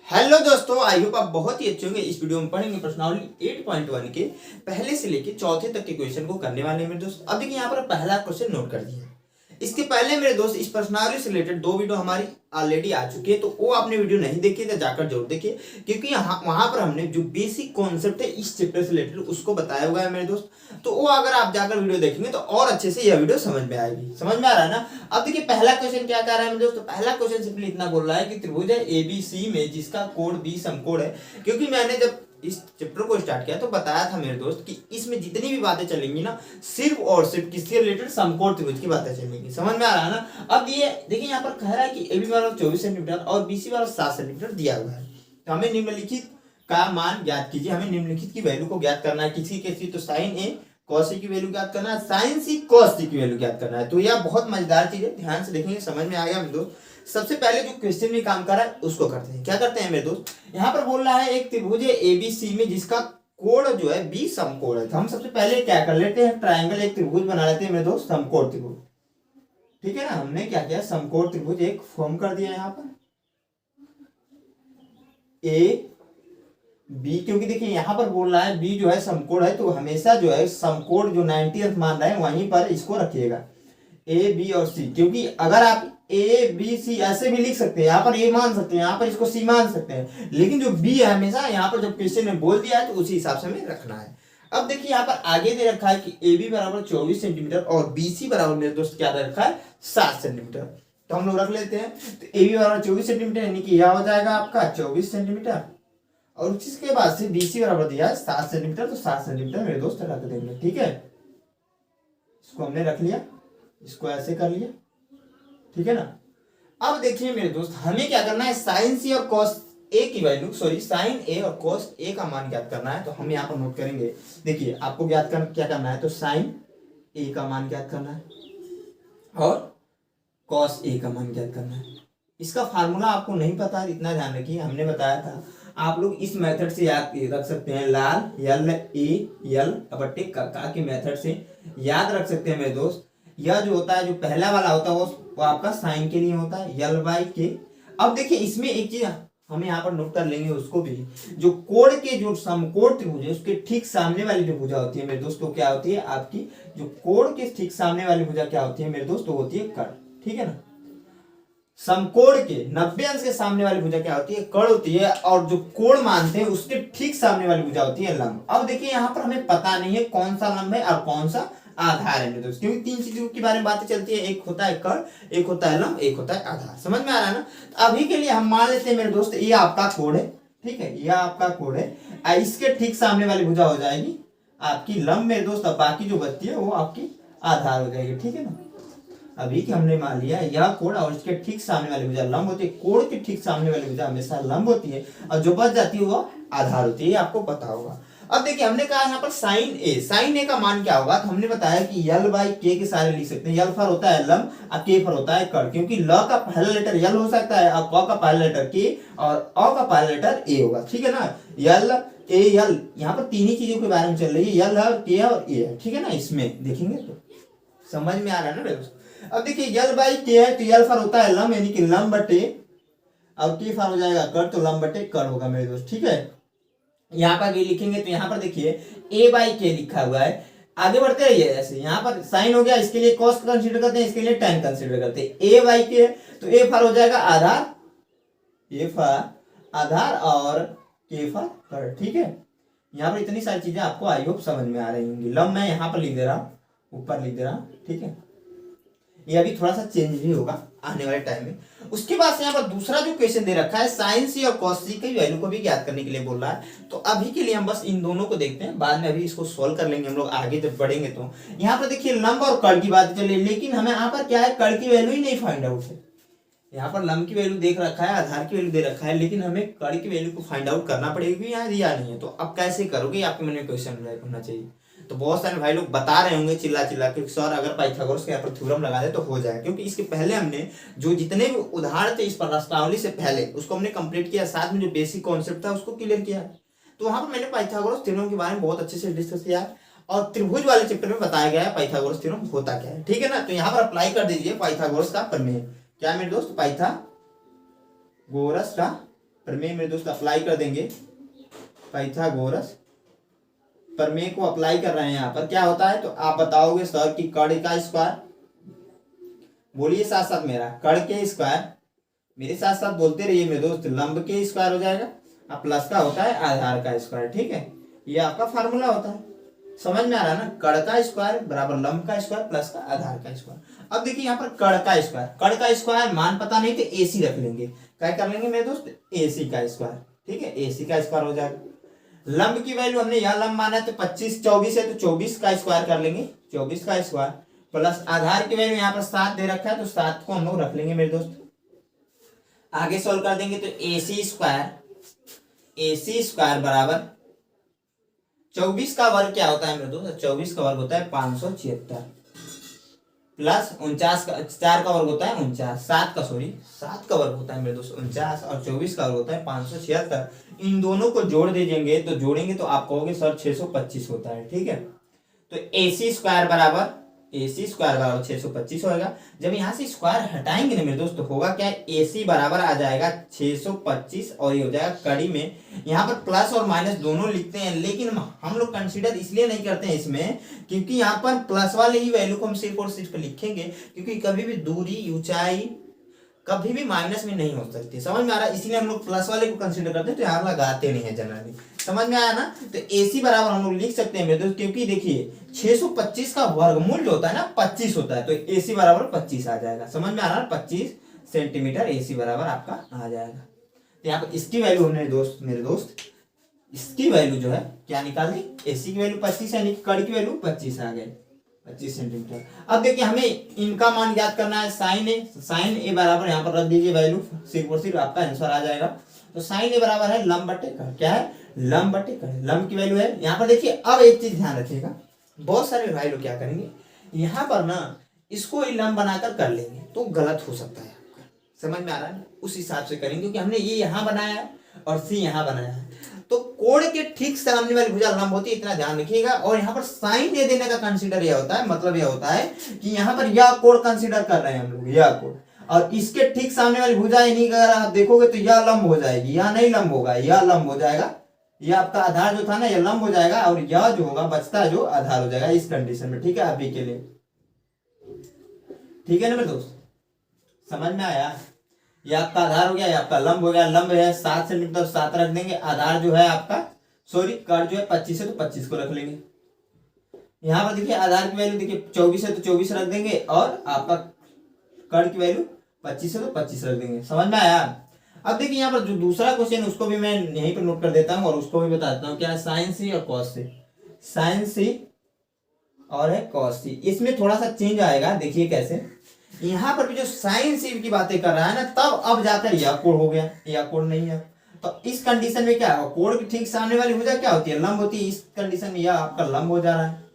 Hello दोस्तों, I hope आप बहुत ही अच्छे होंगे। इस वीडियो में पढ़ेंगे प्रश्नावली 8.1 के पहले से लेके चौथे तक के क्वेश्चन को करने वाले हैं मेरे दोस्त। अब देखिए यहाँ पर पहला क्वेश्चन नोट कर दिया। इसके पहले मेरे दोस्त इस प्रश्नावली से रिलेटेड दो वीडियो हमारी ऑलरेडी आ चुकी है, तो वो आपने वीडियो नहीं देखी तो जाकर जरूर देखिए, क्योंकि यहाँ वहां पर हमने जो बेसिक कॉन्सेप्ट है इस चैप्टर से रिलेटेड उसको बताया हुआ है मेरे दोस्त। तो वो अगर आप जाकर वीडियो देखेंगे तो और अच्छे से यह वीडियो समझ में आएगी। समझ में आ रहा है ना। अब देखिए पहला क्वेश्चन क्या कह रहा है मेरे दोस्त। पहला क्वेश्चन सिंपली इतना बोल रहा है कि त्रिभुज है एबीसी में जिसका कोण बी समकोण है। क्योंकि मैंने जब इस चैप्टर को स्टार्ट किया तो बताया था मेरे दोस्त कि इसमें जितनी भी बातें चलेंगी ना सिर्फ और सिर्फ किसके रिलेटेड समकोण त्रिभुज की बातें चलेंगी। समझ में आ रहा है ना। अब ये देखिए यहाँ पर कह रहा है कि एबी बराबर 24 सेंटीमीटर और बीसी बराबर 7 सेंटीमीटर दिया हुआ है। तो हमें निम्नलिखित का मान ज्ञात कीजिए। हमें निम्नलिखित की वैल्यू को ज्ञात करना है। किसी कैसी तो साइन ए कॉस की वैल्यू ज्ञात करना है, साइन सी कॉस की वैल्यू ज्ञात करना है। तो यह बहुत मजेदार चीज है, ध्यान से देखेंगे समझ में आएगा मेरे दोस्त। सबसे पहले जो क्वेश्चन में काम कर रहा है उसको करते हैं। क्या करते हैं मेरे दोस्त, यहाँ पर बोल रहा है एक त्रिभुज है एबीसी में जिसका कोण जो है बी समकोण है। तो हम सबसे पहले क्या कर लेते हैं, ट्रायंगल एक त्रिभुज बना लेते हैं मेरे दोस्त, समकोण त्रिभुज। ठीक है ना। हमने क्या किया, समकोण त्रिभुज एक फॉर्म कर दिया यहाँ पर ए बी, क्योंकि देखिए यहाँ पर बोल रहा है बी जो है समकोण है, तो हमेशा जो है समकोण जो 90 मान रहा है वहीं पर इसको रखिएगा ए बी और सी। क्योंकि अगर आप ए बी सी ऐसे भी लिख सकते हैं, यहाँ पर ए मान सकते हैं, यहाँ पर इसको सी मान सकते हैं, लेकिन जो बी है हमेशा यहाँ पर जब क्वेश्चन में बोल दिया है तो उसी हिसाब से हमें रखना है। अब देखिए यहाँ पर आगे दे रखा है कि ए बी बराबर 24 सेंटीमीटर और बी सी बराबर मेरे दोस्त क्या दे रखा है 7 सेंटीमीटर। तो हम लोग रख लेते हैं। तो ए बी बराबर 24 सेंटीमीटर यानी कि यह हो जाएगा आपका 24 सेंटीमीटर और उसके बाद से बीसी बराबर दिया है 7 सेंटीमीटर, तो 7 सेंटीमीटर मेरे दोस्त रख देंगे। ठीक है, इसको हमने रख लिया, इसको ऐसे कर लिया। ठीक है ना। अब देखिए मेरे दोस्त हमें क्या करना है, साइन सी और कॉस ए की वैल्यू साइन ए और कॉस ए का मान ज्ञात करना है। तो हम यहाँ पर नोट करेंगे। देखिए आपको ज्ञात कर क्या करना है, तो साइन ए का मान ज्ञात करना है और कॉस ए का मान ज्ञात करना है। इसका फार्मूला आपको नहीं पता है, इतना ध्यान रखिए, हमने बताया था। आप लोग इस मेथड से याद रख सकते हैं, लाल यल ए यल बट्टे का के मेथड से याद रख सकते हैं मेरे दोस्त। यह जो होता है, जो पहला वाला होता है वो आपका साइन के लिए होता है, यल बाई के। अब देखिए इसमें एक चीज हमें यहाँ पर नोट कर लेंगे उसको भी, जो कोण के जो समकोण त्रिभुज है उसके ठीक सामने वाली जो भुजा होती है मेरे दोस्त तो क्या होती है आपकी, जो कोण के ठीक सामने वाली भुजा क्या होती है मेरे दोस्त, तो होती है कर्ण। ठीक है ना। समकोण के 90 अंश के सामने वाली भुजा क्या होती है, कर्ण होती है, और जो कोण मानते हैं उसके ठीक सामने वाली भुजा होती है लंब। अब देखिए यहाँ पर हमें पता नहीं है कौन सा लंब है और कौन सा आधार है मेरे दोस्त, क्योंकि तीन चीजों के बारे में बातें चलती है, एक होता है कर्ण, एक होता है लंब, एक होता है आधार। समझ में आ रहा है ना। तो अभी के लिए हम मान लेते हैं मेरे दोस्त ये आपका कोण है। ठीक है, यह आपका कोण है, इसके ठीक सामने वाली भुजा हो जाएगी आपकी लंब मेरे दोस्त, अब बाकी जो बचती है वो आपकी आधार हो जाएगी। ठीक है ना। अभी कि हमने मान लिया यह कोण और इसके ठीक सामने वाली भुजा लंब होती है, कोण के ठीक सामने वाली भुजा हमेशा लंब होती है और जो बच जाती है वो आधार होती है, ये आपको पता होगा। अब देखिए हमने कहा यहाँ पर साइन ए का मान क्या होगा, तो हमने बताया कि यल बाई के के सारे लिख सकते हैं। यल फर होता है लंब और के फर होता है कर्ण, क्योंकि ल का पहला लेटर यल हो सकता है और क का पहला लेटर के और अ का पहला लेटर ए होगा। ठीक है ना। यल ए यल, यहाँ पर तीन ही चीजों के बारे में चल रही है, यल है, के और ए है। ठीक है ना। इसमें देखेंगे तो समझ में आ रहा है ना दोस्तों। अब देखिए यल बाई के है तो यल फर होता है लंब यानी कि लंब बटे, और के फर हो जाएगा कर्ण, तो लंब बटे कर्ण होगा मेरे दोस्त। ठीक है। यहाँ पर भी लिखेंगे तो यहाँ पर देखिए ए बाई के लिखा हुआ है, आगे बढ़ते रहिए ऐसे। यहाँ पर साइन हो गया, इसके लिए कॉस कंसीडर करते हैं, इसके लिए tan कंसीडर करते हैं। ए बाई के तो ए फर हो जाएगा आधार, ए फर आधार और के फर कर्ण। ठीक है। यहाँ पर इतनी सारी चीजें आपको आई होप समझ में आ रही होंगी। लंब मैं यहाँ पर लिख दे रहा हूँ, ऊपर लिख दे रहा हूँ। ठीक है। ये अभी थोड़ा सा चेंज भी होगा आने वाले टाइम में। उसके बाद से यहाँ पर दूसरा जो क्वेश्चन दे रखा है साइन सी और कॉस सी की वैल्यू को भी ज्ञात करने के लिए बोल रहा है। तो अभी के लिए हम बस इन दोनों को देखते हैं, बाद में अभी इसको सॉल्व कर लेंगे हम लोग आगे जब बढ़ेंगे। तो यहाँ पर देखिए लंब और कर्ण की बात चलिए, लेकिन हमें यहाँ पर क्या है, कर्ण की वैल्यू ही नहीं फाइंड आउट है। यहाँ पर लंब की वैल्यू देख रखा है, आधार की वैल्यू दे रखा है, लेकिन हमें कर्ण की वैल्यू को फाइंड आउट करना पड़ेगा, यहाँ दिया नहीं है। तो अब कैसे करोगे, आपके मन में क्वेश्चन होना चाहिए। तो बहुत सारे भाई लोग बता रहे होंगे चिल्ला चिल्ला के सर अगर पाइथागोरस के यहाँ पर थ्योरम लगा दे तो हो जाए, क्योंकि इसके पहले हमने जो जितने भी उदाहरण थे इस प्रश्नावली से पहले उसको हमने कंप्लीट किया, साथ में जो बेसिक कॉन्सेप्ट था उसको क्लियर किया। तो वहां पर मैंने पाइथागोरस थ्योरम के बारे में बहुत अच्छे से डिस्कस किया और त्रिभुज वाले चैप्टर में बताया गया है पाइथागोरस थ्योरम होता क्या है। ठीक है ना। तो यहाँ पर अप्लाई कर दीजिए पाइथागोरस का प्रमेय। क्या मेरे दोस्त, पाइथागोरस का प्रमेय मेरे दोस्त अप्लाई कर देंगे, पाइथागोरस प्रमेय को अप्लाई कर रहे हैं यहाँ पर, क्या होता है तो आप बताओगे सर कि कर्ण का स्क्वायर, बोलिए साथ साथ मेरा, कर्ण के स्क्वायर, मेरे साथ साथ बोलते रहिए मेरे दोस्त, लंब के स्क्वायर हो जाएगा, अब प्लस का होता है आधार का स्क्वायर, ठीक है, ये आपका फार्मूला होता है, समझ में आ रहा है ना, कर्ण का स्क्वायर बराबर लंब का स्क्वायर प्लस का आधार का स्क्वायर। अब देखिए यहाँ पर कर्ण का स्क्वायर, कर्ण का स्क्वायर मान पता नहीं तो एसी रख लेंगे, क्या कर लेंगे मेरे दोस्त, एसी का स्क्वायर, ठीक है, एसी का स्क्वायर हो जाएगा। लंब की वैल्यू हमने यहाँ लंब माना है तो 25 24 है तो 24 का स्क्वायर कर लेंगे, 24 का स्क्वायर प्लस आधार की वैल्यू यहाँ पर 7 दे रखा है तो 7 को हम लोग रख लेंगे मेरे दोस्त। आगे सॉल्व कर देंगे तो एसी स्क्वायर बराबर 24 का वर्ग क्या होता है मेरे दोस्त, 24 का वर्ग होता है 576 प्लस 49 का 4 का वर्ग होता है 49, 7 का वर्ग होता है मेरे दोस्त 49 और 24 का वर्ग होता है 576। इन दोनों को जोड़ दीजिएंगे तो जोड़ेंगे तो आप कहोगे सर 625 होता है, ठीक है। तो AC स्क्वायर बराबर 625 होगा। जब यहाँ से स्क्वायर हटाएंगे ना मेरे दोस्त तो होगा क्या, AC बराबर आ जाएगा 625 और ये हो जाएगा कड़ी में, यहाँ पर प्लस और माइनस दोनों लिखते हैं लेकिन हम लोग कंसीडर इसलिए नहीं करते हैं इसमें क्योंकि यहाँ पर प्लस वाले ही वैल्यू को हम सिर्फ और सिर्फ लिखेंगे, क्योंकि कभी भी दूरी ऊंचाई कभी भी माइनस में नहीं हो सकती, समझ में आ रहा है, इसलिए हम लोग प्लस वाले को कंसीडर करते हैं, तो यहाँ लगाते नहीं है जनरली, समझ में आया ना। तो AC बराबर हम लोग लिख सकते हैं मेरे दोस्त, क्योंकि देखिए 625 का वर्गमूल जो होता है ना 25 होता है, तो AC बराबर 25 आ जाएगा, समझ में आ रहा है, 25 सेंटीमीटर AC बराबर आपका आ जाएगा। तो यहाँ पर इसकी वैल्यू हमने मेरे दोस्त इसकी वैल्यू जो है क्या निकाल दी, AC की वैल्यू 25 यानी कि कर्ण की वैल्यू 25 आ गई, 25 सेंटीमीटर। अब देखिए हमें इनका मान याद करना है, साइन ए बराबर यहाँ पर रख दीजिए वैल्यू, सिर्फ और सिर्फ आपका आंसर आ जाएगा। तो साइन ए बराबर है लंब बटे कर्ण, क्या है, लंब बटे कर्ण, लंब की वैल्यू है यहाँ पर। देखिए अब एक चीज ध्यान रखिएगा, बहुत सारे भाई लोग क्या करेंगे यहाँ पर ना इसको लंब बनाकर कर लेंगे तो गलत हो सकता है आपका, समझ में आ रहा है, उस हिसाब से करेंगे क्योंकि हमने ये यहाँ बनाया है और सी यहाँ बनाया है, तो कोण के ठीक सामने वाली भुजा लंब होती है, इतना ध्यान रखिएगा। और यहाँ पर साइन दे देने का कंसीडर यह होता है, मतलब यह होता है कि यहाँ पर यह कोण कंसीडर कर रहे हैं हम लोग, यह कोण, और इसके ठीक सामने वाली भुजा नहीं, अगर आप देखोगे तो यह लंब हो जाएगी, यह नहीं लंब होगा, यह लंब हो जाएगा, यह आपका आधार जो था ना यह लंब हो जाएगा और यह जो होगा बचता जो आधार हो जाएगा इस कंडीशन में, ठीक है, अभी के लिए, ठीक है ना मेरे दोस्त, समझ में आया। ये आपका आधार हो गया, ये आपका लंब हो गया, लंब है 7 सेंटीमीटर, 7 रख देंगे, आधार जो है आपका कर्ण जो है 25 है तो 25 को रख लेंगे। यहाँ पर देखिए आधार की वैल्यू देखिए 24 है तो 24 रख देंगे और आपका कर्ण की वैल्यू 25 है तो 25 रख देंगे, समझ में आया। अब देखिए यहाँ पर जो दूसरा क्वेश्चन उसको भी मैं यहीं पर नोट कर देता हूँ और उसको भी बताता हूँ, क्या है, साइन सी और कॉस सी, साइन सी और है कॉस सी, इसमें थोड़ा सा चेंज आएगा, देखिए कैसे, यहाँ पर भी जो साइन सी की बातें कर रहा है ना तब अब जाकर यह कोण हो गया, यह कोण नहीं है, तो इस कंडीशन में क्या है, कोण की ठीक सामने वाली भुजा क्या होती है, लंब होती है, इस कंडीशन में यह आपका लंब हो जा रहा है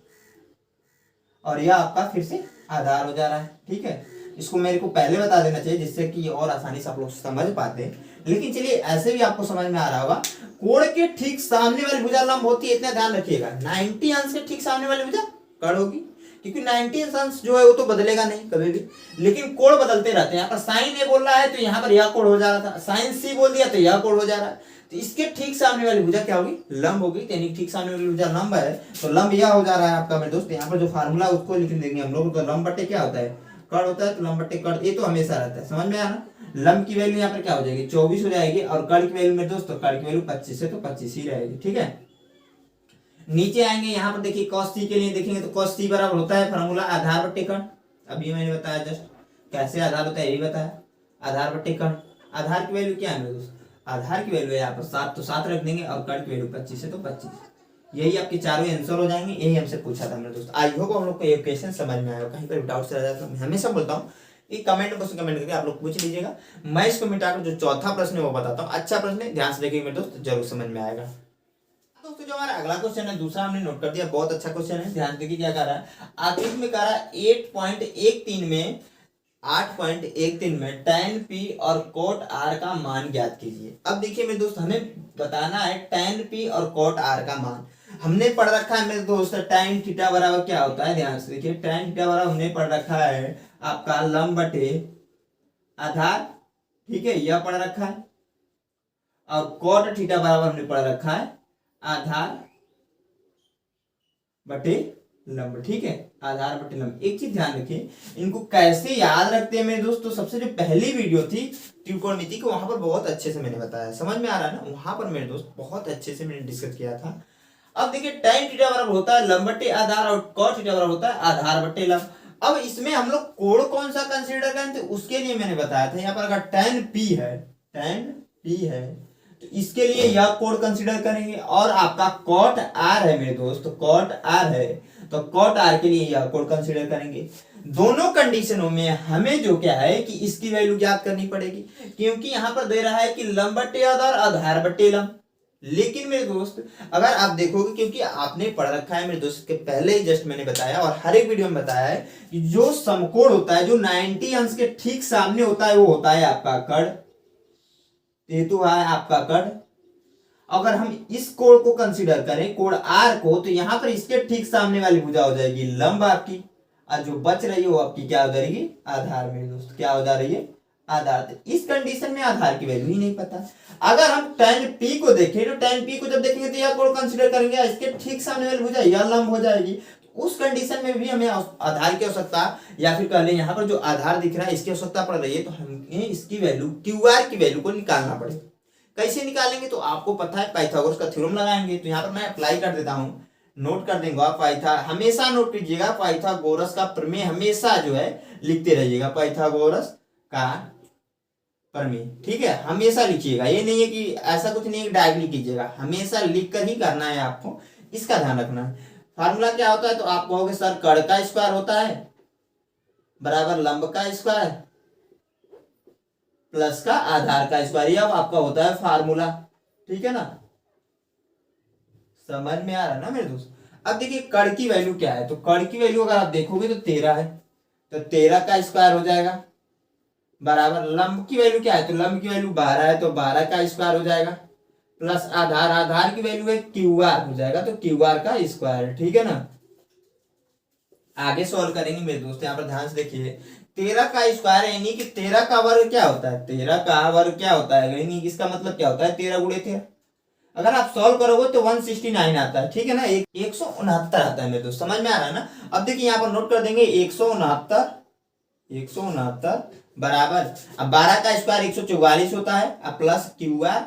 और यह आपका फिर से आधार हो जा रहा है, ठीक है। इसको मेरे को पहले बता देना चाहिए जिससे कि और आसानी से आप लोग समझ पाते हैं, लेकिन चलिए ऐसे भी आपको समझ में आ रहा होगा, कोण के ठीक सामने वाली भुजा लंब होती है, इतना ध्यान रखिएगा, 90 अंश के ठीक सामने वाली भुजा कर्ण होगी, क्योंकि 90 अंश जो है वो तो बदलेगा नहीं कभी भी, लेकिन कोण बदलते रहते हैं। यहाँ पर साइन ए बोल रहा है तो यहाँ पर यह कोण हो जा रहा था, साइन सी बोल दिया तो यह कोण हो जा रहा है, तो इसके ठीक सामने वाली भुजा क्या होगी, लंब होगी, यानी ठीक सामने वाली भुजा लंब है तो लंब यह हो जा रहा है आपका मेरे दोस्त। यहाँ पर जो फार्मूला उसको लिख देंगे हम लोग, तो लंब बटे क्या होता है, कर्ण होता है, तो लंब बटे कर्ण, ये तो हमेशा रहता है, समझ में आया ना। लंब की वैल्यू यहाँ पर क्या हो जाएगी 24 हो जाएगी और कर्ण की वैल्यू मेरे दोस्त, कर्ण की वैल्यू 25 है तो 25 ही रहेगी, ठीक है। नीचे आएंगे यहाँ पर देखिए cos c के लिए देखेंगे तो cos c बराबर होता है फार्मूला आधार बटे कर्ण, अभी मैंने बताया जस्ट कैसे आधार होता है, ये भी बताया, आधार बटे कर्ण। आधार की वैल्यू क्या है मेरे दोस्त, आधार की वैल्यू यहाँ पर 7 तो 7 रख देंगे और कर्ण की वैल्यू 25 है तो 25, यही आपके चारों आंसर हो जाएंगे, यही हमसे पूछा था मेरे दोस्त। आई होप हम लोग को ये क्वेश्चन समझ में आया, कहीं पर डाउट रह जाता है हमेशा बोलता हूँ कि कमेंट बॉक्स में कमेंट करके आप लोग पूछ लीजिएगा, मैं इसको मिटाकर जो चौथा प्रश्न है वो बताता हूँ, अच्छा प्रश्न है, ध्यान से देखिए मेरे दोस्त, जरूर समझ में आएगा। दोस्तों जो हमारा अगला क्वेश्चन है दूसरा हमने नोट कर दिया, बहुत अच्छा क्वेश्चन है, ध्यान देखिए क्या कर रहा है, आखिर में कह रहा है 8.13 में tan p और cot r का मान ज्ञात कीजिए। अब देखिए मेरे दोस्त हमें बताना है tan p और cot r का मान, हमने पढ़ रखा है मेरे दोस्त tan थीटा बराबर क्या होता है, ध्यान से देखिए, tan थीटा बराबर हमने पढ़ रखा है आपका लंब बटे आधार, ठीक है, यह पढ़ रखा है, और कॉट थीटा बराबर हमने पढ़ रखा है आधार बटे लंब। ठीक है, आधार बटे लंब। एक चीज ध्यान रखिए, इनको कैसे याद रखते हैं मेरे दोस्त, तो सबसे जो पहली वीडियो थी त्रिकोणमिति की, वहां पर बहुत अच्छे से मैंने बताया, समझ में आ रहा है ना, वहां पर मेरे दोस्त बहुत अच्छे से मैंने डिस्कस किया था। अब देखिए tan थीटा बराबर होता है लंब बटे आधार और cos थीटा बराबर होता है आधार बटे लंब। अब इसमें हम लोग कोण कौन सा कंसीडर करें, तो उसके लिए मैंने बताया था यहाँ पर अगर tan p है तो इसके लिए यह कोण कंसीडर करेंगे, और आपका cot r है मेरे दोस्त, cot r है तो cot r के लिए यह कोण कंसीडर करेंगे। दोनों कंडीशनों में हमें जो क्या है कि इसकी वैल्यू ज्ञात करनी पड़ेगी, क्योंकि यहां पर दे रहा है कि लंब बटे आधार आधार बटे लंब। लेकिन मेरे दोस्त अगर आप देखोगे, क्योंकि आपने पढ़ रखा है मेरे दोस्त के पहले ही जस्ट मैंने बताया और हर एक वीडियो में बताया है कि जो समकोण होता है जो 90 अंश के ठीक सामने होता है वो होता है आपका कर्ण, हेतु है आपका कर्ण। अगर हम इस कोण को कंसीडर करें कोण आर को, तो यहां पर इसके ठीक सामने वाली भुजा हो जाएगी लंब आपकी, और जो बच रही है वो आपकी क्या हो जाएगी आधार। मेरे दोस्त क्या हो जा रही है आधार। इस कंडीशन में आधार की वैल्यू ही नहीं पता। अगर हम tan p को देखें तो tan p को जब देखेंगे तो यह कोण कंसीडर करेंगे, इसके ठीक सामने वाली भुजा यह लंब हो जाएगी। उस कंडीशन में भी हमें आधार की आवश्यकता, या फिर कह लें यहाँ पर जो आधार दिख रहा है इसकी आवश्यकता पड़ रही है, तो हमें इसकी वैल्यू QR की वैल्यू को निकालना पड़ेगा। कैसे निकालेंगे, तो आपको पता है पाइथागोरस का थ्योरम लगाएंगे। तो यहाँ पर मैं अप्लाई कर देता हूँ, नोट कर देंगे हमेशा नोट कीजिएगा पाइथागोरस का प्रमेय हमेशा जो है लिखते रहिएगा, पाइथागोरस का प्रमेय। ठीक है, हमेशा लिखिएगा, ये नहीं है कि ऐसा कुछ नहीं है डायरेक्टली कीजिएगा, हमेशा लिख कर ही करना है आपको, इसका ध्यान रखना है। फार्मूला क्या होता है, तो आप कहोगे सर कर्ण का स्क्वायर होता है बराबर लंब का स्क्वायर प्लस का आधार का स्क्वायर, ये अब आपका होता है फार्मूला। ठीक है ना, समझ में आ रहा है ना मेरे दोस्त। अब देखिए कर्ण की वैल्यू क्या है, तो कर्ण की वैल्यू अगर आप देखोगे तो 13 है, तो 13 का स्क्वायर हो जाएगा बराबर लंब की वैल्यू क्या है, तो लंब की वैल्यू 12 है, तो 12 का स्क्वायर हो जाएगा प्लस आधार, आधार की वैल्यू है QR हो जाएगा, तो QR का स्क्वायर। ठीक है ना, आगे सॉल्व करेंगे मेरे दोस्त। यहाँ पर ध्यान से देखिए 13 का स्क्वायर यानी कि 13 का वर्ग क्या होता है, 13 का वर्ग क्या होता है, यानी इसका मतलब क्या होता है 13 गुणे 13। अगर आप सॉल्व करोगे तो 169 आता है। ठीक है ना, 169 आता है मेरे दोस्त, समझ में आ रहा है ना। अब देखिए यहाँ पर नोट कर देंगे 169 बराबर, अब 12 का स्क्वायर 144 होता है, अब प्लस QR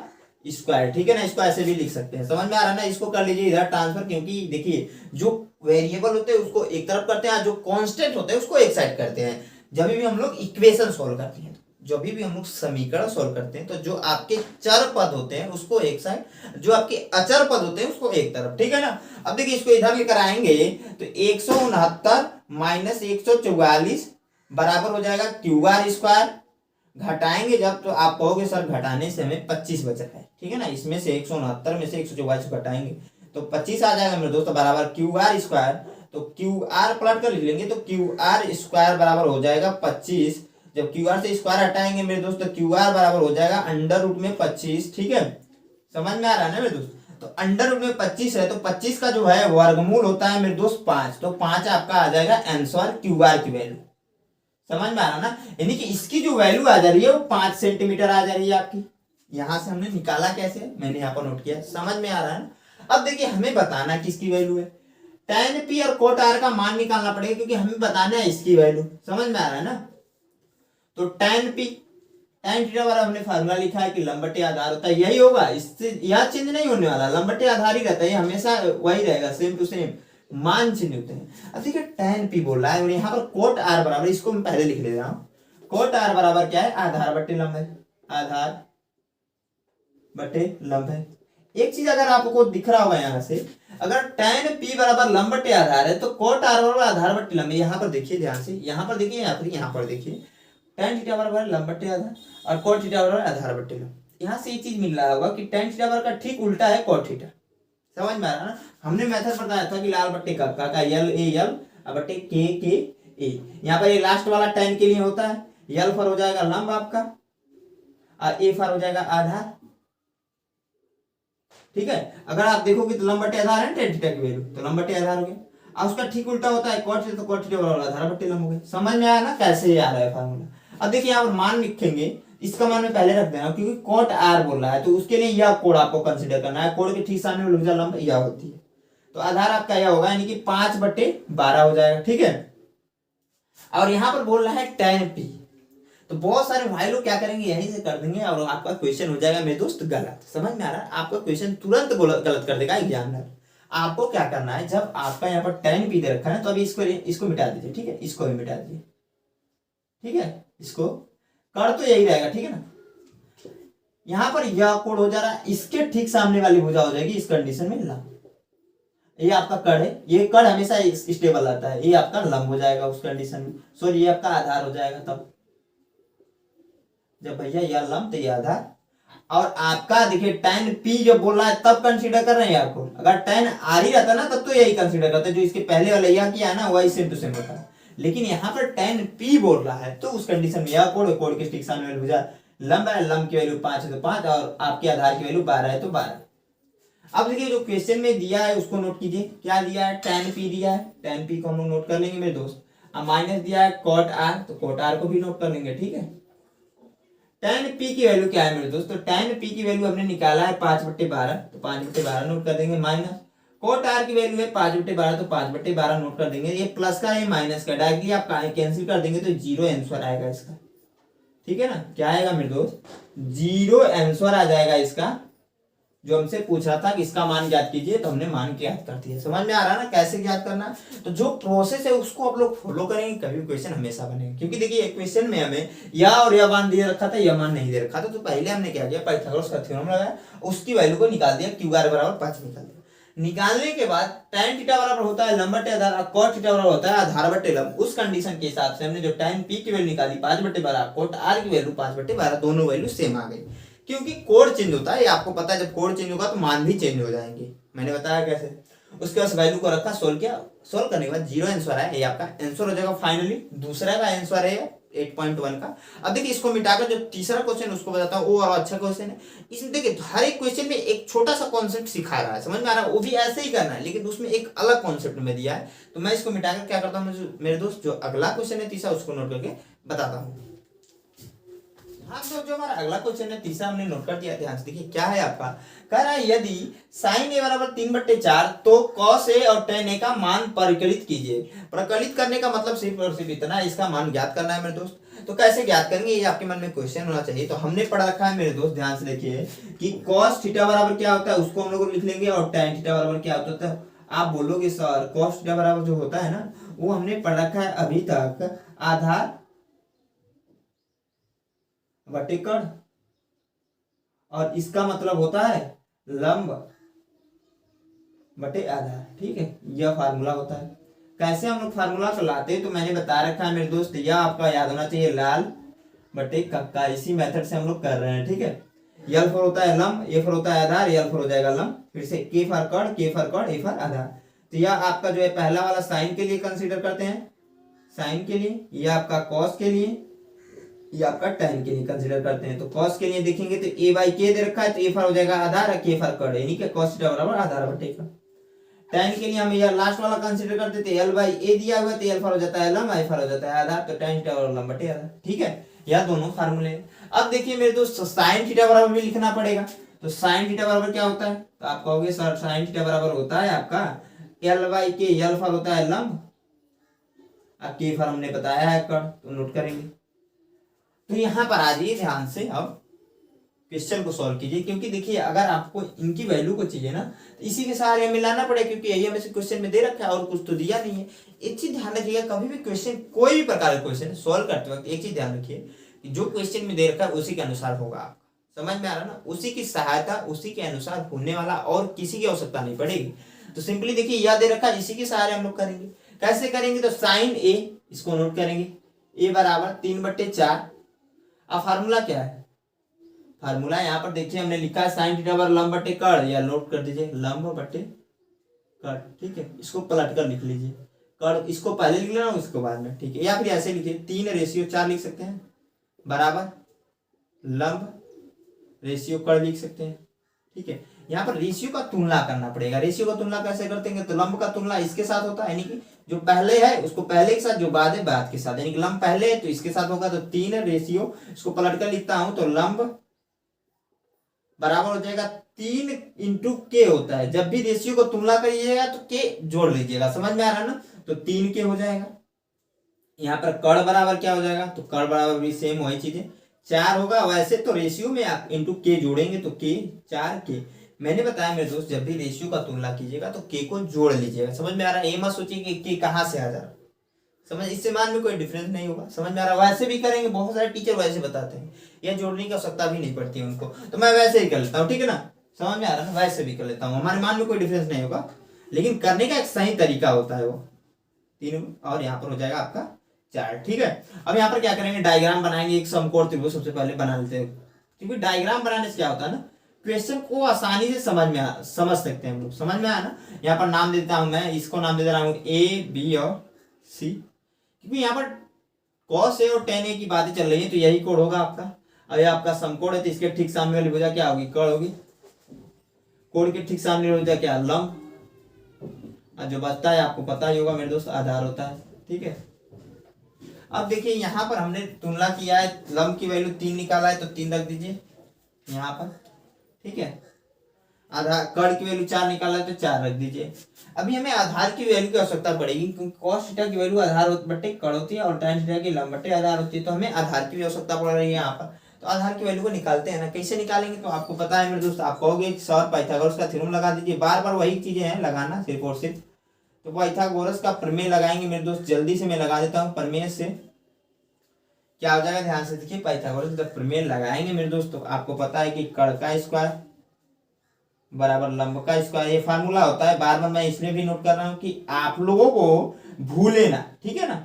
स्क्वायर। ठीक है ना, इसको ऐसे भी लिख सकते हैं, समझ में आ रहा है ना। इसको कर लीजिए इधर ट्रांसफर, क्योंकि देखिए जो वेरिएबल होते हैं उसको एक तरफ करते हैं, जो कांस्टेंट होते हैं उसको एक साइड करते हैं। जब भी हम लोग इक्वेशन सॉल्व करते हैं, जब भी हम लोग समीकरण सॉल्व करते हैं, तो जो आपके चर पद होते हैं उसको एक साइड, जो आपके अचर पद होते हैं उसको एक तरफ। ठीक है ना, अब देखिए इसको इधर लेकर आएंगे तो 169 माइनस 144 बराबर हो जाएगा QR स्क्वायर। घटाएंगे जब तो आप कहोगे सर घटाने से हमें 25 बचा है। ठीक है ना, इसमें से 169 में से 144 घटाएंगे तो 25 आ जाएगा मेरे दोस्तों बराबर QR स्क्वायर। तो QR प्लॉट कर लेंगे तो QR स्क्वायर बराबर हो जाएगा 25। जब QR से स्क्वायर हटाएंगे मेरे दोस्त तो QR बराबर हो जाएगा अंडर रूट में 25। ठीक है, समझ में आ रहा है ना मेरे दोस्त। तो अंडर रूट में 25 है, तो 25 का जो है वर्गमूल होता है मेरे दोस्त 5, तो 5 आपका आ जाएगा आंसर QR की वैल्यू। समझ में आ रहा ना, यानी कि इसकी जो वैल्यू आ जा रही है वो 5 सेंटीमीटर आ जा रही है आपकी। यहां से हमने निकाला कैसे, मैंने यहाँ पर नोट किया, समझ में आ रहा है ना। अब देखिए हमें बताना किसकी वैल्यू है, tan p और cot r का मान निकालना पड़ेगा, क्योंकि हमें बताना है इसकी वैल्यू। समझ में आ रहा है ना, तो tan p tan थीटा वाला हमने फार्मूला लिखा है कि लंब बटे आधार होता है, यही होगा, इससे यह चेंज नहीं होने वाला, लंब बटे आधार ही रहता है, हमेशा वही रहेगा, सेम टू सेम मान चिन्ह होते हैं। अब देखिए tan p बोल रहा है और यहाँ पर cot r बराबर, इसको मैं पहले लिख ले रहा हूँ, cot r बराबर क्या है आधार बटे लंब है, आधार बटे लंब है। एक चीज अगर आपको दिख रहा होगा यहाँ से, अगर tan p बराबर लंब बटे आधार है तो cot r बराबर आधार बटे लंब है। यहाँ पर देखिए ध्यान से, यहाँ पर देखिए, यहाँ पर देखिए tan थीटा बराबर लंब बटे आधार और cot थीटा बराबर आधार बटे लंब। यहाँ से एक चीज मिल रहा होगा कि tan थीटा बराबर का ठीक उल्टा है cot थीटा। समझ में आ रहा ना, हमने मेथड बताया था कि लाल बट्टे का यल ए यल बट्टे के ए। यहाँ पर ये लास्ट वाला tan के लिए होता है, यल फॉर हो जाएगा लंब आपका और ए फॉर हो जाएगा आधार। ठीक है, अगर आप देखोगे तो लंब बटे आधार है tan थीटा की वैल्यू, तो लंब बटे आधार हो गया, और उसका ठीक उल्टा होता है cot थीटा, तो cot थीटा बराबर आधार बटे लंब हो गया। समझ में आया ना कैसे आ रहा है फार्मूला। अब देखिए यहाँ पर मान लिखेंगे इसका मान में पहले रख देना, क्योंकि कॉट आर बोल रहा है तो उसके लिए यह कोड आपको कंसिडर करना है। कोड के ठीक सामने वाली भुजा लंब यह होती है, तो आधार आपका यह होगा, यानी कि 5/12 हो जाएगा। ठीक है, और यहाँ पर बोल रहा है tan p, तो बहुत सारे भाई लोग क्या करेंगे, यहीं से कर देंगे और आपका क्वेश्चन हो जाएगा मेरे दोस्त गलत। समझ में आ रहा है? आपका क्वेश्चन तुरंत गलत कर देगा एग्जामिनर। आपको क्या करना है, जब आपका यहाँ पर tan p दे रखा है तो अभी इसको मिटा दीजिए। ठीक है, इसको भी मिटा दीजिए। ठीक है, इसको कर तो यही रहेगा। ठीक है ना, यहाँ पर यह कोड हो जा रहा है, इसके ठीक सामने वाली भुजा हो जाएगी इस कंडीशन में लंब। ये आपका कड़ है, ये कड़ हमेशा स्टेबल रहता है, ये आपका लंब हो जाएगा उस कंडीशन में। सॉरी, ये आपका आधार हो जाएगा तब जब भैया यह लंब तो ये आधार। और आपका देखिए tan p जो बोल रहा है तब कंसीडर कर रहे हैं आपको। अगर tan r ही रहता ना तब तो यही कंसीडर करते, जो इसके पहले वाला यह किया है ना वही सेम टू सेम होता है। लेकिन यहाँ पर tan p बोल रहा है तो उस कंडीशन में यह कोड के ठीक सामने वाली भुजा लंब है, लंब की वैल्यू 5 है तो 5, और आपके आधार की वैल्यू 12 है तो 12। अब देखिए जो क्वेश्चन में दिया है उसको नोट कीजिए। क्या दिया है, tan p दिया है, tan p को हम लोग नोट कर लेंगे मेरे दोस्त। अब माइनस दिया है cot r, तो cot r को भी नोट कर लेंगे। ठीक है, tan p की वैल्यू क्या है मेरे दोस्त, तो tan p की वैल्यू हमने निकाला है 5/12, तो 5/12 नोट कर देंगे। माइनस cot r की वैल्यू है 5/12, तो 5/12 नोट कर देंगे। ये प्लस का ये माइनस का, डायरेक्टली आप कैंसिल कर देंगे तो 0 आंसर आएगा इसका। ठीक है ना, क्या आएगा मेरे दोस्त, 0 आंसर आ जाएगा इसका। जो हमसे पूछ रहा था कि इसका मान ज्ञात कीजिए, तो हमने मान ज्ञात कर दिया। समझ में आ रहा है ना कैसे ज्ञात करना। तो जो प्रोसेस है उसको आप लोग फॉलो करेंगे, कभी क्वेश्चन हमेशा बनेगा। क्योंकि देखिए क्वेश्चन में हमें या और यह मान दे रखा था, यह मान नहीं दे रखा था, तो पहले हमने क्या किया, पाइथागोरस का थ्योरम लगाया, उसकी वैल्यू को निकाल दिया, क्यू आर बराबर 5 निकाल दिया। निकालने के बाद tan थीटा बराबर होता है लंब बटे आधार, cot थीटा बराबर होता है आधार बटे लंब। उस कंडीशन के हिसाब से हमने जो tan p की वैल्यू निकाली 5/12, cot r की वैल्यू 5/12, दोनों वैल्यू सेम आ गई। क्योंकि कोड चेंज होता है, ये आपको पता है, जब कोड चेंज होगा तो मान भी चेंज हो जाएंगे। मैंने बताया कैसे। उसके बाद वैल्यू को रखा, सोल्व किया, सोल्व करने के बाद 0 आंसर है, ये आपका आंसर हो जाएगा फाइनली। दूसरा का आंसर है 8.1 का। अब देखिए इसको मिटाकर जो तीसरा क्वेश्चन उसको बताता हूँ, वो और अच्छा क्वेश्चन है। इसमें देखिए हर एक क्वेश्चन में एक छोटा सा कॉन्सेप्ट सिखा रहा है, समझ में आ रहा है, वो भी ऐसे ही करना है, लेकिन उसमें एक अलग कॉन्सेप्ट में दिया है। तो मैं इसको मिटाकर क्या करता हूँ मेरे दोस्त, जो अगला क्वेश्चन है तीसरा, उसको नोट करके बताता हूँ। हाँ, तो जो हमारा अगला क्वेश्चन है तीसरा हमने नोट कर दिया। ध्यान से देखिए क्या है आपका, कह रहा है यदि sin a बराबर 3/4 तो cos a और tan a का मान परिकलित कीजिए। परिकलित करने का मतलब सिर्फ और सिर्फ इतना, इसका मान ज्ञात करना है मेरे दोस्त। तो कैसे ज्ञात करेंगे, ये आपके मन में क्वेश्चन होना चाहिए। तो हमने पढ़ रखा है मेरे दोस्त, ध्यान से देखिए कि cos थीटा बराबर क्या होता है उसको हम लोग लिख लेंगे, और tan थीटा बराबर क्या होता है। आप बोलोगे सर cos थीटा बराबर जो होता है ना, वो हमने पढ़ रखा है अभी तक आधार बटे कड़, और इसका मतलब होता है लंब बटे आधार। ठीक है, यह फार्मूला होता है। कैसे हम लोग फार्मूला को लाते हैं तो मैंने बता रखा है मेरे दोस्त, यह आपका याद होना चाहिए, लाल बटे कक्का। इसी मेथड से हम लोग कर रहे हैं। ठीक है, यल फॉर होता है लंब, ए फॉर होता है आधार, यल फॉर हो जाएगा लंब, फिर से के फॉर कड़, के फॉर कड़, ए फॉर आधार। तो यह आपका जो है पहला वाला साइन के लिए कंसीडर करते हैं, साइन के लिए, यह आपका कॉस के लिए, ये आपका tan के लिए कंसीडर करते हैं। तो cos के लिए देखेंगे तो a/k दे रखा है, तो a फॉर हो जाएगा आधार, k फॉर कड़, यानी कि cos थीटा बराबर आधार बटे का। tan के लिए हम यह लास्ट वाला कंसीडर करते थे, l/a दिया हुआ है, तो l फॉर हो जाता है लंब, i फॉर हो जाता है आधार, तो tan थीटा बराबर लंब बटे आधार। ठीक है, यह दोनों फार्मूले हैं। अब देखिए मेरे दोस्त sin थीटा बराबर भी लिखना पड़ेगा। तो sin थीटा बराबर क्या होता है, तो आप कहोगे सर sin थीटा बराबर होता है आपका l/k, l फॉर होता है लंब, अब k फॉर हमने बताया है कड़, तो नोट करेंगे। तो यहां पर आ जाइए ध्यान से, अब क्वेश्चन को सॉल्व कीजिए। क्योंकि देखिए अगर आपको इनकी वैल्यू को चाहिए ना, तो इसी के सहारे मिलाना पड़ेगा, क्योंकि यही हमें से क्वेश्चन में दे रखा है और कुछ तो दिया नहीं है। एक चीज ध्यान रखिएगा, कभी भी क्वेश्चन, कोई भी प्रकार का क्वेश्चन सॉल्व करते वक्त एक चीज ध्यान रखिए कि जो क्वेश्चन में दे रखा है उसी के अनुसार होगा। आपका समझ में आ रहा है ना, उसी की सहायता उसी के अनुसार होने वाला, और किसी की आवश्यकता नहीं पड़ेगी। तो सिंपली देखिए यह दे रखा है, इसी के सहारे हम लोग करेंगे। कैसे करेंगे, तो साइन ए, इसको नोट करेंगे, ए बराबर 3/4। अब फार्मूला क्या है, फार्मूला यहाँ पर देखिए हमने लिखा है साइन थीटा बराबर लंब बटे कड़, या नोट कर दीजिए लंब बटे कड़। ठीक है, इसको पलट कर लिख लीजिए, कड़ इसको पहले लिख लेना उसके बाद में। ठीक है, या फिर ऐसे लिखिए 3/4 लिख सकते हैं, बराबर लंब रेशियो कड़ लिख सकते हैं। ठीक है, यहाँ पर रेशियो का तुलना करना पड़ेगा। रेशियो का तुलना कैसे करते हैं, तो लंब का तुलना इसके साथ होता है, यानी कि जो पहले है उसको पहले के साथ, जो बाद है बाद के साथ, यानी कि लंब पहले है तो इसके साथ होगा, तो 3 रेशियो, इसको पलट कर लिखता हूं तो लंब बराबर हो जाएगा 3 इंटू के होता है। जब भी रेशियो को तुलना करिएगा तो के जोड़ लीजिएगा, समझ में आ रहा है ना, तो 3 के हो जाएगा। यहाँ पर कड़ बराबर क्या हो जाएगा, तो कड़ बराबर भी सेम वही चीज है 4 होगा। वैसे तो रेशियो में आप इंटू के जोड़ेंगे तो के 4 के, मैंने बताया मेरे दोस्त जब भी रेशियो का तुलना कीजिएगा तो के को जोड़ लीजिएगा, समझ में आ रहा है। ये मत सोचिए कि के कहाँ से आ जा रहा, समझ, इससे मान में कोई डिफरेंस नहीं होगा, समझ में आ रहा है। वैसे भी करेंगे, बहुत सारे टीचर वैसे बताते हैं, या जोड़ने की आवश्यकता भी नहीं पड़ती है उनको, तो मैं वैसे ही कर लेता हूँ, ठीक है ना, समझ में आ रहा है, वैसे भी कर लेता हूँ, हमारे मान में कोई डिफरेंस नहीं होगा, लेकिन करने का एक सही तरीका होता है वो 3, और यहाँ पर हो जाएगा आपका 4, ठीक है। अब यहाँ पर क्या करेंगे, डायग्राम बनाएंगे, एक समकोण त्रिभुज सबसे पहले बना लेते हैं, क्योंकि डायग्राम बनाने से क्या होता है ना, क्वेश्चन को आसानी से समझ सकते हैं हम लोग, समझ में आया ना। यहाँ पर नाम देता हूं मैं, इसको नाम दे रहा हूं ए बी और सी, क्योंकि यहाँ पर cos a और tan a की बातें चल रही है, तो यही कोण होगा आपका। अब ये आपका समकोण है तो इसके ठीक सामने वाली भुजा क्या होगी, कड़ होगी। कोण के ठीक सामने वाली भुजा क्या, लंब। और जो बचता है आपको पता ही होगा मेरे दोस्त, आधार होता है, ठीक है। अब देखिए यहाँ पर हमने तुलना किया है, लंब की वैल्यू 3 निकाला है तो 3 रख दीजिए यहाँ पर, ठीक है। आधार कड़ की वैल्यू 4 निकाला है तो 4 रख दीजिए। अभी हमें आधार की वैल्यू की आवश्यकता पड़ेगी, क्योंकि cos थीटा की वैल्यू आधार बट्टे कड़ होती है और tan थीटा की लंब बट्टे आधार होती है, तो हमें आधार की भी आवश्यकता पड़ रही है यहाँ पर। तो आधार की वैल्यू को निकालते हैं ना, कैसे निकालेंगे, तो आपको पता है मेरे दोस्त, आप कहोगे सर पाइथागोरस का थ्योरम लगा दीजिए, बार बार वही चीजें हैं लगाना सिर्फ और सिर्फ। तो पाइथागोरस का प्रमेय लगाएंगे मेरे दोस्त, जल्दी से मैं लगा देता हूँ। प्रमेय से क्या हो जाएगा, ध्यान से देखिए, पाइथागोरस का प्रमेय लगाएंगे मेरे दोस्त, तो आपको पता है कि कड़ का स्क्वायर बराबर लंब का स्क्वायर, ये फार्मूला होता है। बार बार मैं इसलिए भी नोट कर रहा हूं कि आप लोगों को भूले ना, ठीक है ना,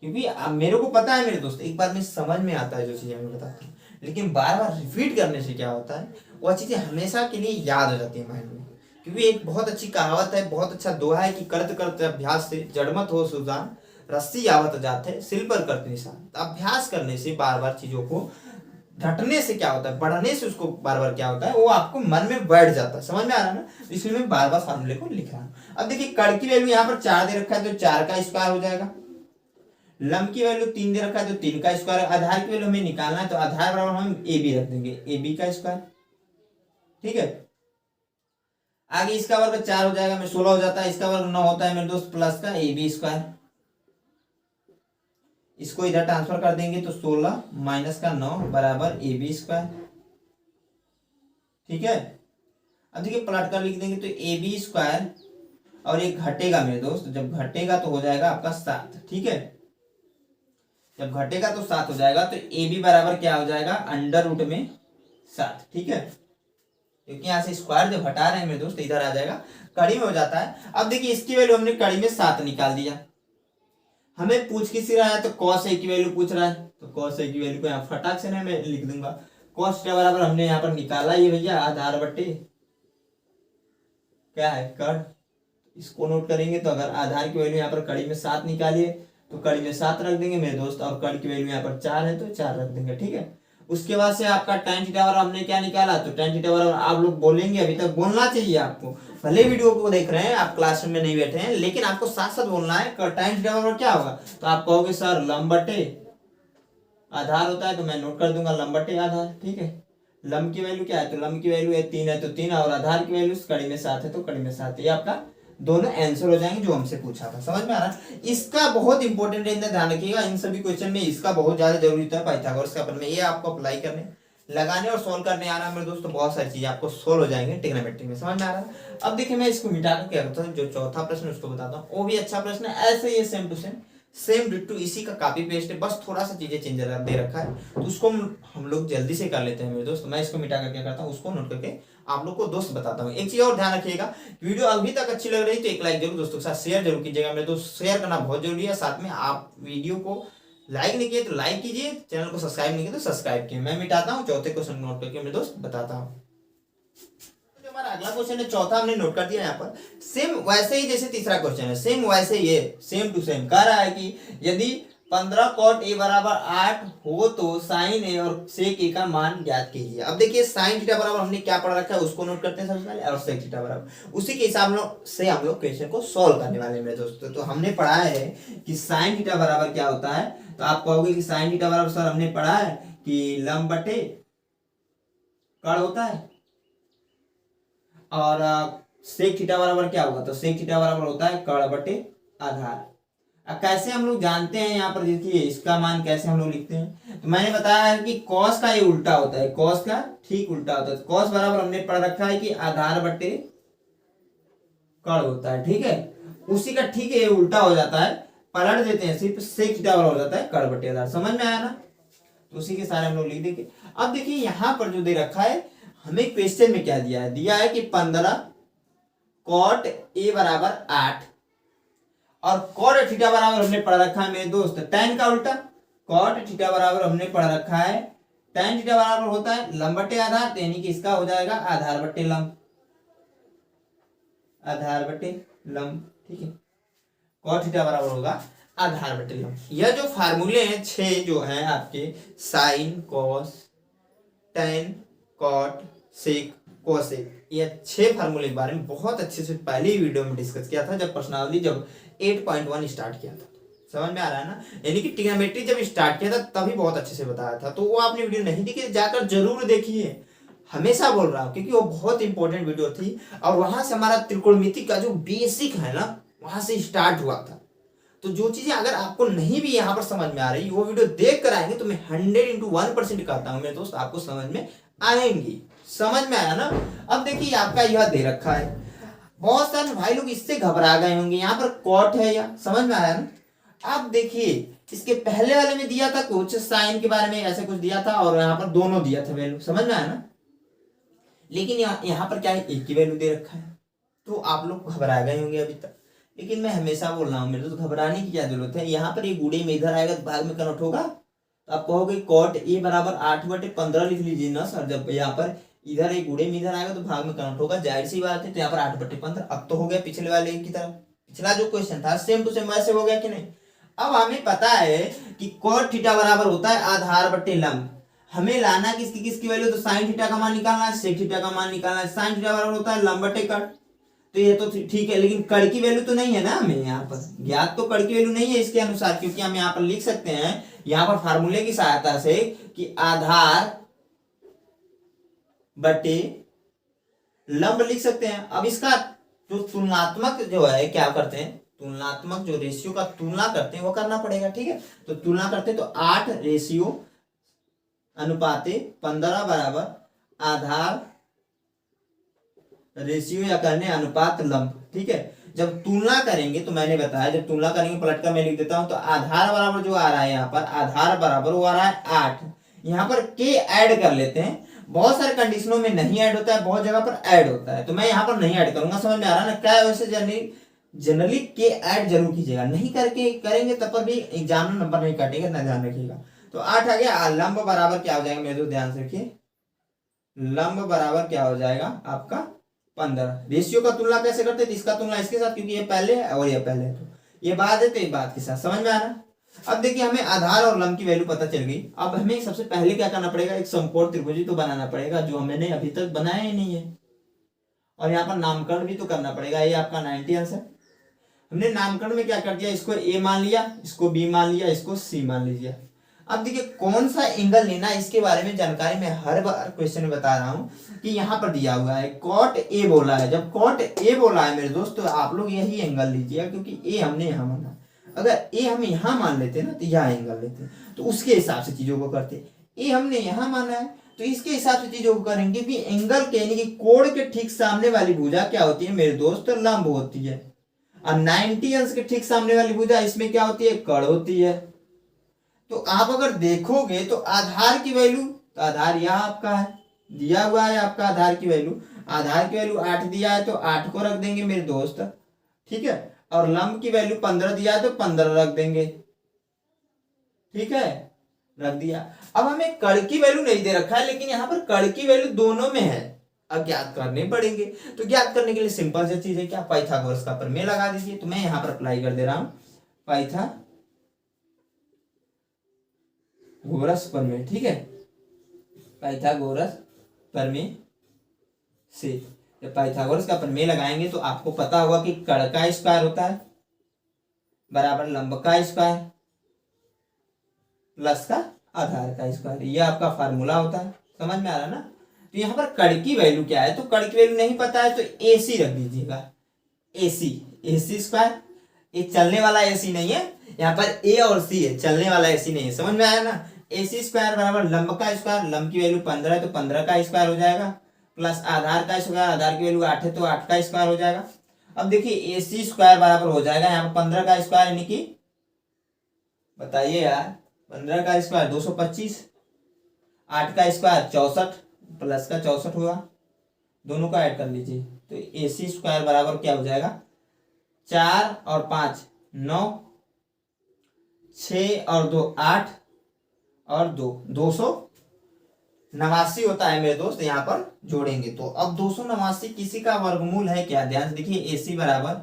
क्योंकि मेरे को पता है मेरे दोस्त, एक बार में समझ में आता है जो चीजें मैं बताता हूँ, लेकिन बार बार रिपीट करने से क्या होता है, वह चीजें हमेशा के लिए याद हो जाती है माइंड में। क्योंकि एक बहुत अच्छी कहावत है, बहुत अच्छा दोहा है कि करत करत अभ्यास से जड़मत हो सुजान, रस्सी आवत जाते सिल पर करत निशान। अभ्यास करने से बार बार चीजों को घटने से क्या होता है, बढ़ने से उसको बार बार क्या होता है, वो आपको मन में बैठ जाता है, समझ में आ रहा है ना। इसलिए मैं बार बार फार्मूले को लिख रहा हूं। अब देखिए कड़ की वैल्यू यहाँ पर 4 दे रखा है तो 4 का स्क्वायर हो जाएगा, लंब की वैल्यू 3 दे रखा है तो 3 का स्क्वायर, आधार की वैल्यू हमें निकालना है तो आधार बराबर हम ए बी रख देंगे, ए बी का स्क्वायर, ठीक है। आगे इसका वर्ग 4 हो जाएगा, में 16 हो जाता है, इसका वर्ग 9 होता है मेरे दोस्त, प्लस का ए बी स्क्वायर, इसको इधर ट्रांसफर कर देंगे तो 16 माइनस का 9 बराबर ए बी स्क्वायर, ठीक है। अब देखिए पलट कर लिख देंगे तो ए बी स्क्वायर, और ये घटेगा मेरे दोस्त, जब घटेगा तो हो जाएगा आपका 7, ठीक है। जब घटेगा तो 7 हो जाएगा, तो ए बी बराबर क्या हो जाएगा, अंडर रूट में 7, ठीक है। क्योंकि यहाँ से स्क्वायर जब हटा रहे हैं मेरे दोस्त इधर आ जाएगा, कड़ी में हो जाता है। अब देखिए इसकी वैल्यू हमने कड़ी में 7 निकाल दिया, हमें पूछ किस रहा है, तो cos a की वैल्यू पूछ रहा है, तो cos a की वैल्यू को यहाँ फटाक से ना मैं लिख दूंगा, cos थीटा बराबर हमने यहाँ पर निकाला ये भैया आधार बट्टे क्या है कड़, इसको नोट करेंगे तो अगर आधार की वैल्यू यहाँ पर कड़ी में 7 निकालिए तो कड़ी में 7 रख देंगे मेरे दोस्त, और कड़ की वैल्यू यहाँ पर 4 है तो 4 रख देंगे, ठीक है। उसके बाद से आपका tan थीटा बराबर हमने क्या निकाला, तो tan थीटा बराबर आप लोग बोलेंगे, अभी तक बोलना चाहिए आपको, भले वीडियो को देख रहे हैं आप क्लासरूम में नहीं बैठे हैं, लेकिन आपको साथ साथ बोलना है tan थीटा बराबर क्या होगा, तो आप कहोगे सर लंब बटे आधार होता है, तो मैं नोट कर दूंगा लंब बटे आधार, ठीक है। लंब की वैल्यू क्या है, तो लंब की वैल्यू है 3 है तो 3, और आधार की वैल्यू कड़ी में 7 है तो कड़ी में 7, ये आपका दोनों आंसर हो जाएंगे जो हमसे पूछा था, समझ में आ रहा है। इसका बहुत इंपॉर्टेंट है, ध्यान रखिएगा, इन सभी क्वेश्चन में इसका बहुत ज्यादा जरूरी होता है, पाइथागोरस का प्रमेय, ये आपको अप्लाई करने लगाने और सोल्व करने आ रहा है मेरे दोस्तों, बहुत सारी चीजें आपको सोल्व हो जाएंगे ट्रिग्नोमेट्री में, समझ में आ रहा है। अब देखिए मैं इसको मिटाकर क्या करता हूँ, जो चौथा प्रश्न उसको बताता हूँ, वो भी अच्छा प्रश्न है, ऐसे ही सेम टू सेम डिट्टो इसी का कॉपी पेस्ट है, बस थोड़ा सा चीजें चेंज दे रखा है, तो उसको हम लोग जल्दी से कर लेते हैं मेरे दोस्त। मैं इसको मिटा कर क्या करता हूँ, उसको नोट करके आप लोग को दोस्त बताता हूँ। एक चीज और ध्यान रखिएगा, वीडियो अभी तक अच्छी लग रही तो एक लाइक जरूर दोस्तों के साथ शेयर जरूर कीजिएगा मेरे दोस्त, शेयर करना बहुत जरूरी है। साथ में आप वीडियो को लाइक नहीं किए तो लाइक कीजिए, चैनल को सब्सक्राइब नहीं किया तो सब्सक्राइब कीजिए। मैं मिटाता हूँ चौथे क्वेश्चन नोट करके मेरे दोस्त बताता हूँ। हमारा अगला क्वेश्चन है, चौथा हमने नोट कर दिया यहाँ पर, सेम वैसे ही जैसे तीसरा क्वेश्चन है, सेम वैसे ही है, सेम टू सेम कह रहा है कि यदि 15 cot a बराबर 8 हो तो साइन ए और सेक ए का मान ज्ञात कीजिए। अब देखिए साइन थीटा बराबर हमने क्या पढ़ रखा है उसको नोट करते हैं सबसे पहले, और सेक थीटा बराबर उसी के हिसाब से हम लोग क्वेश्चन को सॉल्व करने वाले हैं मेरे दोस्तों। तो हमने पढ़ा है कि साइन थीटा बराबर क्या होता है, तो आप कहोगे कि साइन थीटा बराबर सर हमने पढ़ा है कि लंब बटे कड़ होता है, और सेक थीटा बराबर क्या होगा, तो सेक थीटा बराबर होता है कड़ बटे आधार। अब कैसे हम लोग जानते हैं, यहाँ पर देखिए इसका मान कैसे हम लोग लिखते हैं, तो मैंने बताया है कि कॉस का ये उल्टा होता है, कॉस का ठीक उल्टा होता है। तो कॉस बराबर हमने पढ़ रखा है कि आधार बटे कड़ होता है, ठीक है, उसी का ठीक है ये उल्टा हो जाता है, पलट देते हैं सिर्फ, सेक थीटा बराबर हो जाता है कड़ बटे आधार। समझ में आया ना, तो उसी के सारे हम लोग लिख देंगे। अब देखिए यहाँ पर जो दे रखा है हमें क्वेश्चन में क्या दिया है, दिया है कि 15 कॉट ए बराबर 8 और कॉट थीटा बराबर हमने पढ़ रखा है मेरे दोस्त tan का उल्टा, कॉट थीटा बराबर हमने पढ़ रखा है tan थीटा बराबर होता है लंब बटे आधार, यानी कि इसका हो जाएगा आधार बटे लंब, आधार बटे लंब, ठीक है, कॉट थीटा बराबर होगा आधार बटे लंब। यह जो फार्मूले हैं 6 जो हैं आपके, sine cos tan cot sec cosec, ये 6 फार्मूले के बारे में बहुत अच्छे से पहले ही वीडियो में डिस्कस किया था जब प्रश्नावली जब 8.1 स्टार्ट किया था। समझ में आ रहा है ना, यानी कि ट्रिग्नोमेट्री जब स्टार्ट किया था तभी बहुत अच्छे से बताया था, तो वो आपने वीडियो नहीं देखी जाकर जरूर देखिए, हमेशा बोल रहा हूँ क्योंकि वो बहुत इंपॉर्टेंट वीडियो थी और वहां से हमारा त्रिकोणमिति का जो बेसिक है ना वहां से स्टार्ट हुआ था। तो जो चीजें अगर आपको नहीं भी यहाँ पर समझ में आ रही वो वीडियो देख कर आएंगे तो मैं 100x1% कहता हूँ मेरे दोस्त आपको समझ में आएंगी। समझ में आया ना। अब देखिए आपका यह दे रखा है, बहुत सारे भाई लोग इससे घबरा गए होंगे, यहाँ पर कॉट है या, समझ में आया ना। अब देखिए इसके पहले वाले में दिया था कुछ साइन के बारे में ऐसे कुछ दिया था और यहाँ पर दोनों दिया था वैल्यू, समझ में आया ना, लेकिन यहाँ पर क्या है एक ही वैल्यू दे रखा है, तो आप लोग घबरा गए होंगे अभी तक। लेकिन मैं हमेशा बोल रहा हूँ मेरे तो घबराने की क्या जरूरत है, यहाँ पर ये गुड़े में इधर आएगा तो भाग में कन्वर्ट होगा, तो आप कहोगे कॉट ए बराबर 8/15 लिख लीजिए ना सर, जब यहाँ पर इधर एक गुड़े में इधर आएगा तो भाग में कन्वर्ट होगा, जाहिर सी बात है, तो यहाँ पर 8/15 अब तो हो गया पिछले वाले की तरह, पिछला जो क्वेश्चन था सेम टू सेम वैसे हो गया कि नहीं। अब हमें पता है कि कॉट थीटा बराबर होता है आधार बटे लंब, हमें लाना किसकी किसकी वैल्यू, तो साइन थीटा का मान निकालना है, सेक थीटा का मान निकालना है, साइन थीटा बराबर होता है लंब बटे कड़, तो ये तो ठीक है, लेकिन कड़ की वैल्यू तो नहीं है ना हमें यहाँ पर ज्ञात, तो कड़ की वैल्यू नहीं है इसके अनुसार, क्योंकि हम यहाँ पर लिख सकते हैं यहाँ पर फार्मूले की सहायता से कि आधार बटे लंब लिख सकते हैं। अब इसका जो तुलनात्मक जो है क्या करते हैं, तुलनात्मक जो रेशियो का तुलना करते हैं वो करना पड़ेगा, ठीक है, तो तुलना करते हैं तो 8 रेशियो अनुपाते 15 बराबर आधार रेशियो या करने अनुपात लंब, ठीक है। जब तुलना करेंगे तो मैंने बताया जब तुलना करेंगे पलट कर मैं लिख देता हूं, तो आधार बराबर जो आ रहा है यहाँ पर आधार बराबर वो आ रहा है 8, यहाँ पर के ऐड कर लेते हैं, बहुत सारे कंडीशनों में नहीं ऐड होता है, बहुत जगह पर ऐड होता है, तो मैं यहाँ पर नहीं ऐड करूंगा, समझ में आ रहा है ना, क्या है वैसे जनरली के ऐड जरूर कीजिएगा, नहीं करके करेंगे तब पर भी एग्जाम में नंबर नहीं काटेगा, ना ध्यान रखिएगा। तो 8 आ गया, लंब बराबर क्या हो जाएगा मेरे दोस्त ध्यान से रखिए, लंब बराबर क्या हो जाएगा आपका 15। रेशियो का तुलना कैसे करते हैं, इसका तुलना इसके साथ, क्योंकि ये पहले है और ये पहले है, तो ये बात है तो ये बात के साथ, समझ में आ रहा। अब देखिए हमें आधार और लंब की वैल्यू पता चल गई, अब हमें सबसे पहले क्या करना पड़ेगा, एक समकोण त्रिभुज तो बनाना पड़ेगा जो मैंने अभी तक बनाया ही नहीं है, और यहाँ पर नामकरण भी तो करना पड़ेगा, ये आपका 90 आंसर। हमने नामकरण में क्या कर दिया, इसको ए मान लिया, इसको बी मान लिया, इसको सी मान लीजिए। अब देखिए कौन सा एंगल लेना इसके बारे में जानकारी मैं हर बार क्वेश्चन में बता रहा हूँ कि यहाँ पर दिया हुआ है कॉट ए बोला है, जब कॉट ए बोला है मेरे दोस्त तो आप लोग यही एंगल लीजिएगा, क्योंकि ए हमने यहाँ माना, अगर ए हम यहाँ मान लेते ना तो यहाँ एंगल लेते तो उसके हिसाब से चीजों को करते, ए हमने यहाँ माना है तो इसके हिसाब से चीजों को करेंगे भी, एंगल के यानी कि कोण के ठीक सामने वाली भुजा क्या होती है मेरे दोस्त, लंब होती है, और 90 अंश के ठीक सामने वाली भुजा इसमें क्या होती है, कड़ होती है। तो आप अगर देखोगे तो आधार की वैल्यू, तो आधार यहाँ आपका है दिया हुआ है, आपका आधार की वैल्यू, आधार की वैल्यू 8 दिया है तो 8 को रख देंगे मेरे दोस्त, ठीक है, और लंब की वैल्यू 15 दिया है तो 15 रख देंगे, ठीक है, रख दिया। अब हमें कड़ की वैल्यू नहीं दे रखा है, लेकिन यहाँ पर कड़ की वैल्यू दोनों में है, अब ज्ञात करने पड़ेंगे, तो ज्ञात करने के लिए सिंपल सी चीज है क्या, पाइथागोरस का प्रमेय लगा दीजिए, तो मैं यहाँ पर अप्लाई कर दे रहा हूँ पाइथागोरस पाइथागोरस प्रमेय, ठीक है, पाइथागोरस प्रमेय से जब पाइथागोरस का प्रमेय लगाएंगे तो आपको पता होगा कि कर्ण का स्क्वायर होता है बराबर लंब का स्क्वायर प्लस का आधार का स्क्वायर, ये आपका फार्मूला होता है। समझ में आ रहा है ना। तो यहाँ पर कर्ण की वैल्यू क्या है, तो कर्ण की वैल्यू नहीं पता है तो AC रख दीजिएगा, AC स्क्वायर। ये चलने वाला AC नहीं है, यहाँ पर A और C है, चलने वाला AC नहीं है। समझ में आया ना। AC स्क्वायर बराबर लंब का स्क्वायर, लंब की वैल्यू 15 है तो 15 का स्क्वायर हो जाएगा, प्लस आधार का स्क्वायर, आधार की वैल्यू 8 है तो 8 का स्क्वायर हो जाएगा। अब देखिए AC स्क्वायर बराबर हो जाएगा यहाँ पर 15 का स्क्वायर यानी कि बताइए यार 15 का स्क्वायर 225, 8 का स्क्वायर 64 प्लस का 64 हुआ, दोनों का ऐड कर लीजिए तो AC स्क्वायर बराबर क्या हो जाएगा 4 और 5 9, 6 और 2 8 और 2 289 होता है मेरे दोस्त। यहाँ पर जोड़ेंगे तो अब 289 किसी का वर्गमूल है क्या, ध्यान से देखिए AC बराबर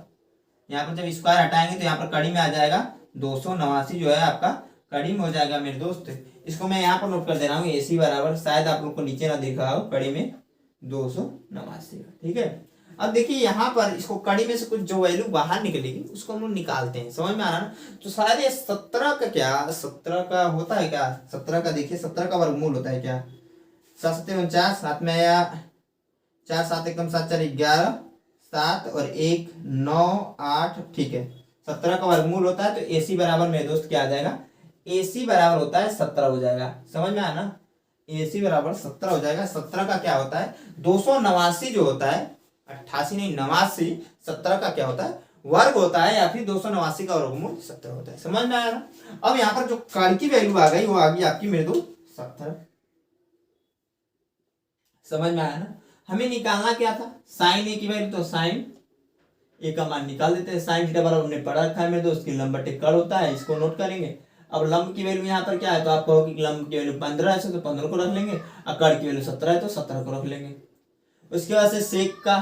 यहाँ पर जब स्क्वायर हटाएंगे तो यहाँ पर कड़ी में आ जाएगा 289 जो है आपका कड़ी में हो जाएगा मेरे दोस्त। इसको मैं यहाँ पर नोट कर दे रहा हूँ AC बराबर, शायद आप लोग को नीचे ना देखा हो, कड़ी में 289, ठीक है। अब देखिए यहाँ पर इसको कड़ी में से कुछ जो वैल्यू बाहर निकलेगी उसको हम लोग निकालते हैं। समझ में आ रहा ना। तो शायद ये 17 का क्या 17 का होता है क्या, 17 का देखिए 17 का वर्गमूल होता है क्या, 7 7 49, साथ में आया 4 7 एकदम 7 4 11 7 और 1 9 8, ठीक है 17 का वर्गमूल होता है। तो AC बराबर मेरे दोस्त क्या आ जाएगा, AC बराबर होता है 17 हो जाएगा। समझ में आया ना। AC बराबर 17 हो जाएगा। 17 का क्या होता है 289 जो होता है 88 नहीं 89, 17 का क्या होता है वर्ग होता है या फिर 289 का वर्गमूल 17 होता है। समझ में आया ना। अब यहाँ पर जो कर्ण की वैल्यू आ गई वो आ गई आपकी मेरे दोस्त 17। समझ में आया ना। हमें निकालना क्या था साइन A की वैल्यू, तो साइन A का मान निकाल देते हैं। साइन थीटा बराबर हमने पढ़ा रखा है मेरे दोस्त की लंब बटे कर्ण होता है, इसको नोट करेंगे। अब लंब की वैल्यू यहाँ पर क्या है तो आप कहोगे कि लंब की वैल्यू 15 है तो 15 को रख लेंगे, और कर्ण की वैल्यू 17 है तो 17 को रख लेंगे। उसके बाद से सेक का,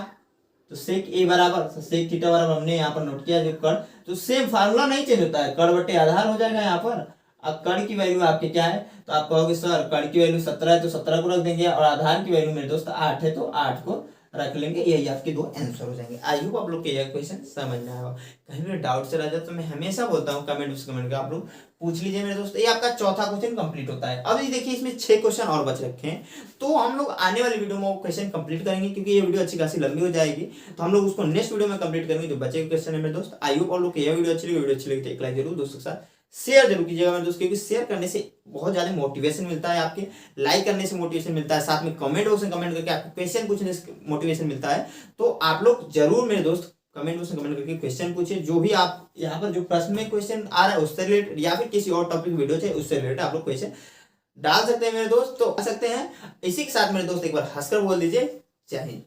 तो सेक A बराबर सेक थीटा बराबर हमने यहाँ पर नोट किया जो कर्ण, तो सेम फार्मूला नहीं चेंज होता है, कर्ण बटे आधार हो जाएगा यहाँ पर। अब कर्ण की वैल्यू आपके क्या है तो आप कहोगे सर कर्ण की वैल्यू 17 है तो 17 को रख देंगे, और आधार की वैल्यू मेरे दोस्त 8 है तो 8 को रख लेंगे। यही आपके दो आंसर हो जाएंगे। आई होप आप लोग के यह क्वेश्चन समझ में आएगा। कहीं भी डाउट से रह जाए तो मैं हमेशा बोलता हूँ कमेंट का आप लोग पूछ लीजिए मेरे दोस्त। ये आपका चौथा क्वेश्चन कंप्लीट होता है। अब ये देखिए इसमें 6 क्वेश्चन और बच रखे हैं, तो हम लोग आने वाली वीडियो में वो क्वेश्चन कंप्लीट करेंगे, क्योंकि ये वीडियो अच्छी खासी लंबी हो जाएगी, तो हम लोग उसको नेक्स्ट वीडियो में कंप्लीट करेंगे जो बचे क्वेश्चन है मेरे दोस्त। आई होप आप लोग ये वीडियो अच्छी लगी तो एक लाइक जरूर दोस्तों के साथ शेयर जरूर कीजिएगा मेरे दोस्त, क्योंकि शेयर करने से बहुत ज्यादा मोटिवेशन मिलता है, आपके लाइक करने से मोटिवेशन मिलता है, साथ में कमेंट बॉक्स में कमेंट करके आपको क्वेश्चन पूछने से मोटिवेशन मिलता है। तो आप लोग जरूर मेरे दोस्त कमेंट बॉक्स में कमेंट करके क्वेश्चन पूछिए, जो भी आप यहाँ पर जो प्रश्न में क्वेश्चन आ रहा है उससे रिलेटेड या फिर किसी और टॉपिक वीडियो है उससे रिलेटेड आप लोग क्वेश्चन डाल सकते हैं मेरे दोस्त, तो आ सकते हैं। इसी के साथ मेरे दोस्त एक बार हंसकर बोल दीजिए जय हिंद।